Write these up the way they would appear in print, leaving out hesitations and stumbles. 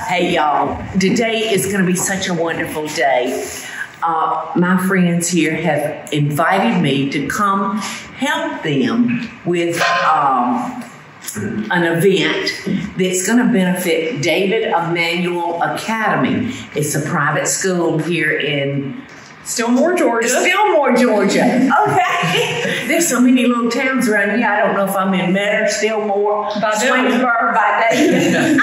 Hey y'all, today is going to be such a wonderful day. My friends here have invited me to come help them with an event that's going to benefit David Emanuel Academy. It's a private school here in Stillmore, Georgia. Okay. There's so many little towns around here. I don't know if I'm in Metter, Stillmore, Swainsboro, by day.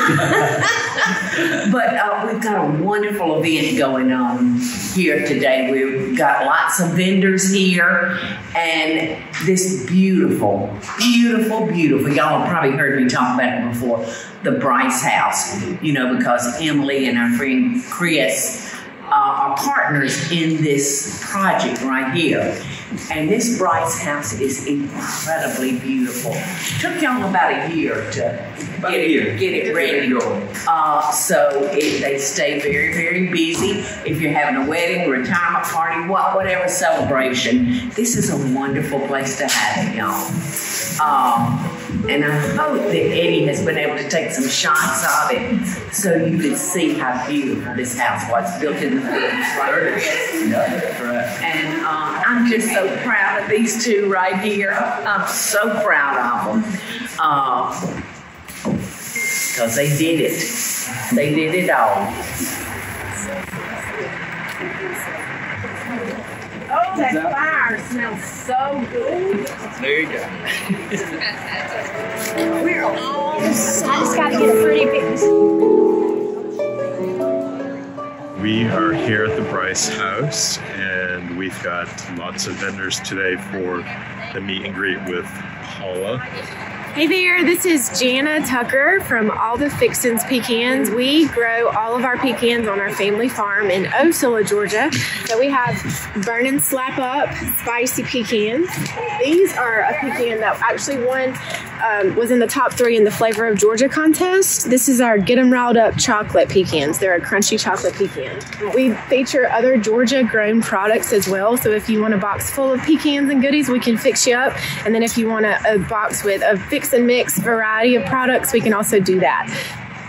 But we've got a wonderful event going on here today. We've got lots of vendors here, and this beautiful, y'all have probably heard me talk about it before, the Brice House, because Emily and our friend Chris are partners in this project right here. And this Brice House is incredibly beautiful. It took y'all about a year to get it ready. So they stay very, very busy. If you're having a wedding, retirement party, whatever celebration, this is a wonderful place to have it, y'all. And I hope that Eddie has been able to take some shots of it so you can see how beautiful this house was, built in the 50s, right? And I'm just so proud of these two right here. I'm so proud of them. Because they did it. They did it all. Oh, that fire smells so good. There you go. We're all I just got to get a pretty picture. We are here at the Brice House, and we've got lots of vendors today for the meet and greet with Paula. Hey there, this is Jana Tucker from All the Fixins Pecans. We grow all of our pecans on our family farm in Osceola, Georgia. So we have burn and slap up spicy pecans. These are a pecan that actually was in the top 3 in the Flavor of Georgia contest. This is our Get 'em Riled Up chocolate pecans. They're a crunchy chocolate pecan. We feature other Georgia grown products as well. So if you want a box full of pecans and goodies, we can fix you up. And then if you want a box with a fix and mix variety of products, we can also do that.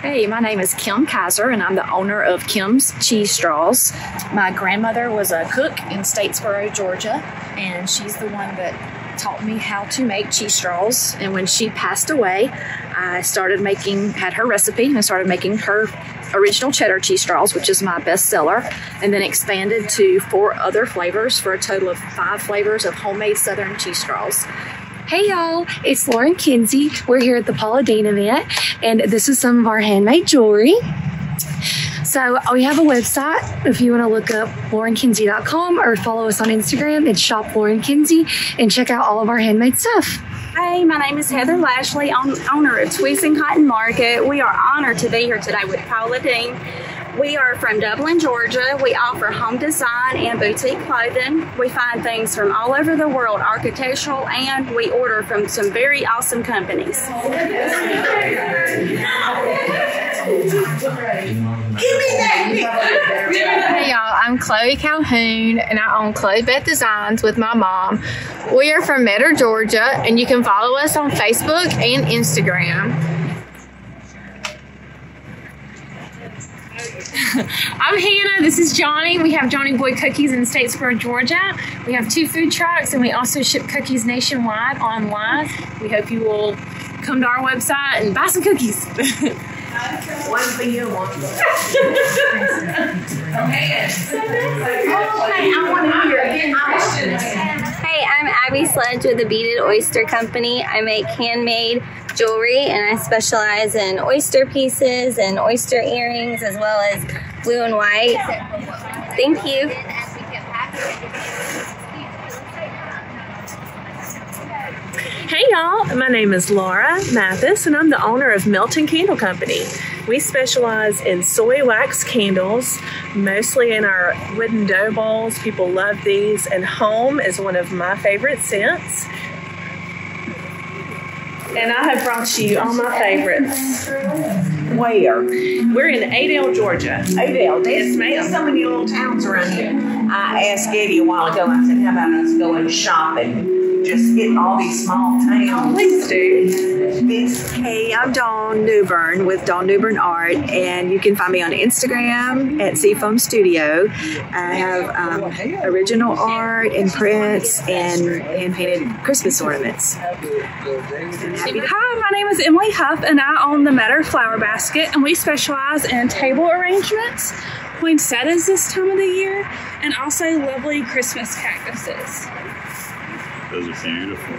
Hey, my name is Kim Kaiser, and I'm the owner of Kim's Cheese Straws. My grandmother was a cook in Statesboro, Georgia, and she's the one that taught me how to make cheese straws. And when she passed away, I had her recipe, and I started making her original cheddar cheese straws, which is my best seller, and then expanded to 4 other flavors for a total of 5 flavors of homemade Southern cheese straws. Hey y'all, it's Laura and Kenzie. We're here at the Paula Deen event, and this is some of our handmade jewelry. So we have a website if you want to look up laurenkinsey.com or follow us on Instagram. It's Shop Lauren Kinsey, and check out all of our handmade stuff. Hey, my name is Heather Lashley, owner of Twigs and Cotton Market. We are honored to be here today with Paula Deen. We are from Dublin, Georgia. We offer home design and boutique clothing. We find things from all over the world, architectural, and we order from some very awesome companies. Hey y'all, I'm Chloe Calhoun, and I own Chloe Beth Designs with my mom. We are from Metter, Georgia, and you can follow us on Facebook and Instagram. I'm Hannah. This is Johnny. We have Johnny Boy Cookies in Statesboro, Georgia. We have 2 food trucks, and we also ship cookies nationwide online. We hope you will come to our website and buy some cookies. One for you, one for Hey, I'm Abbie Sledge with the Beaded Oyster Company. I make handmade jewelry, and I specialize in oyster pieces and oyster earrings, as well as blue and white. Thank you. Hey y'all, my name is Laura Mathis, and I'm the owner of Milton Candle Company. We specialize in soy wax candles, mostly in our wooden dough bowls. People love these, and home is one of my favorite scents. And I have brought you all my favorites. Where? We're in Adel, Georgia. Adel, there's so many little towns around here. I asked Eddie a while ago, I said, how about us going shopping? Just hit all these small towns. Please do. Hey, I'm Dawn Newbern with Dawn Newbern Art, and you can find me on Instagram at Seafoam Studio. I have original art and prints and hand-painted Christmas ornaments. Hi, my name is Emily Huff, and I own the Matter Flower Basket, and we specialize in table arrangements, poinsettias this time of the year, and also lovely Christmas cactuses. Those are beautiful.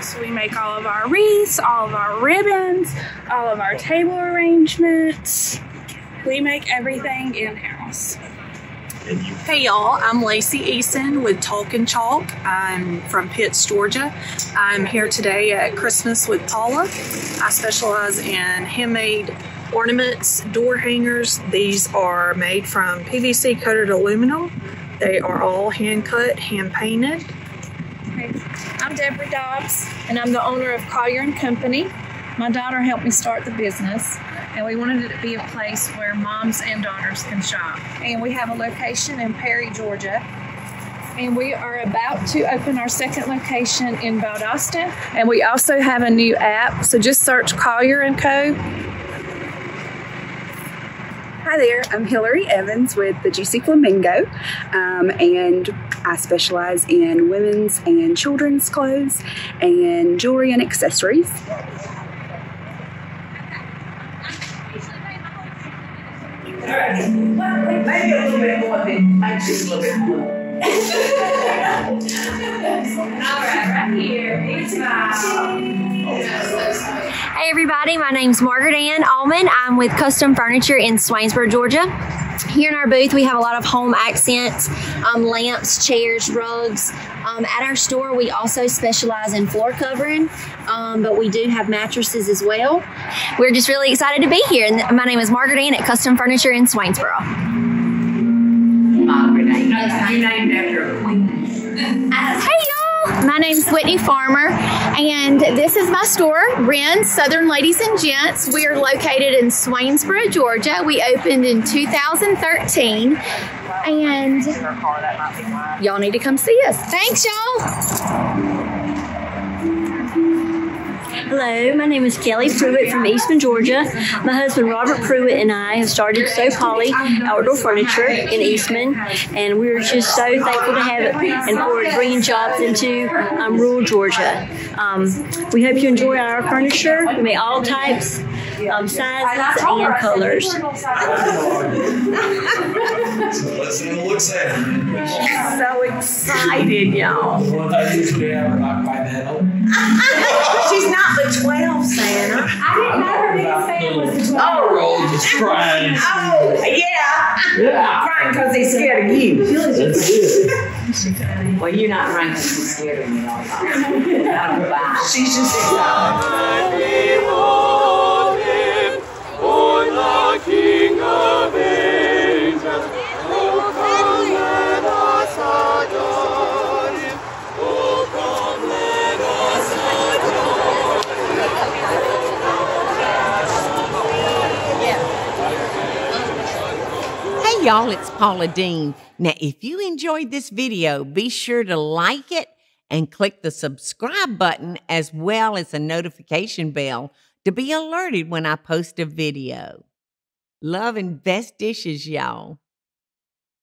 So we make all of our wreaths, all of our ribbons, all of our table arrangements. We make everything in-house. Hey y'all, I'm Lacey Eason with Talk and Chalk. I'm from Pitts, Georgia. I'm here today at Christmas with Paula. I specialize in handmade ornaments, door hangers. These are made from PVC coated aluminum. They are all hand cut, hand painted. I'm Deborah Dobbs, and I'm the owner of Collier & Company. My daughter helped me start the business, and we wanted it to be a place where moms and daughters can shop. And we have a location in Perry, Georgia, and we are about to open our second location in Valdosta. And we also have a new app, so just search Collier & Co. Hi there, I'm Hilary Evans with the Juicy Flamingo, and I specialize in women's and children's clothes and jewelry and accessories. Maybe a little bit more than, maybe just a little bit more. Right here. Hey everybody, my name's Margaret Allmond. I'm with Custom Furniture in Swainsboro, Georgia. Here in our booth, we have a lot of home accents, lamps, chairs, rugs. At our store, we also specialize in floor covering, but we do have mattresses as well. We're just really excited to be here. And my name is Margaret at Custom Furniture in Swainsboro. Margaret, you named after a queen. Hey y'all, my name's Whitney Farmer, and this is my store, Wren's Southern Ladies and Gents. We are located in Swainsboro, Georgia. We opened in 2013, and y'all need to come see us. Thanks, y'all. Hello, my name is Kelly Pruitt from Eastman, Georgia. My husband Robert Pruitt and I have started So Polly Outdoor Furniture in Eastman, and we're just so thankful to have it and for bringing jobs into rural Georgia. We hope you enjoy our furniture. We make all types, sizes, and colors. Let's see what looks at it. So excited, y'all. She's not the 12 Santa. I didn't know her biggest fan was the 12. Oh, just crying. Oh, yeah. Crying because he's scared of you. Well, you're not crying because he's scared of me all the time. I don't buy. She's just excited. For the King of Angels, oh come let us adore him, oh come let us adore him. Hey y'all, it's Paula Deen. Now if you enjoyed this video, be sure to like it and click the subscribe button as well as the notification bell to be alerted when I post a video. Love and best dishes, y'all.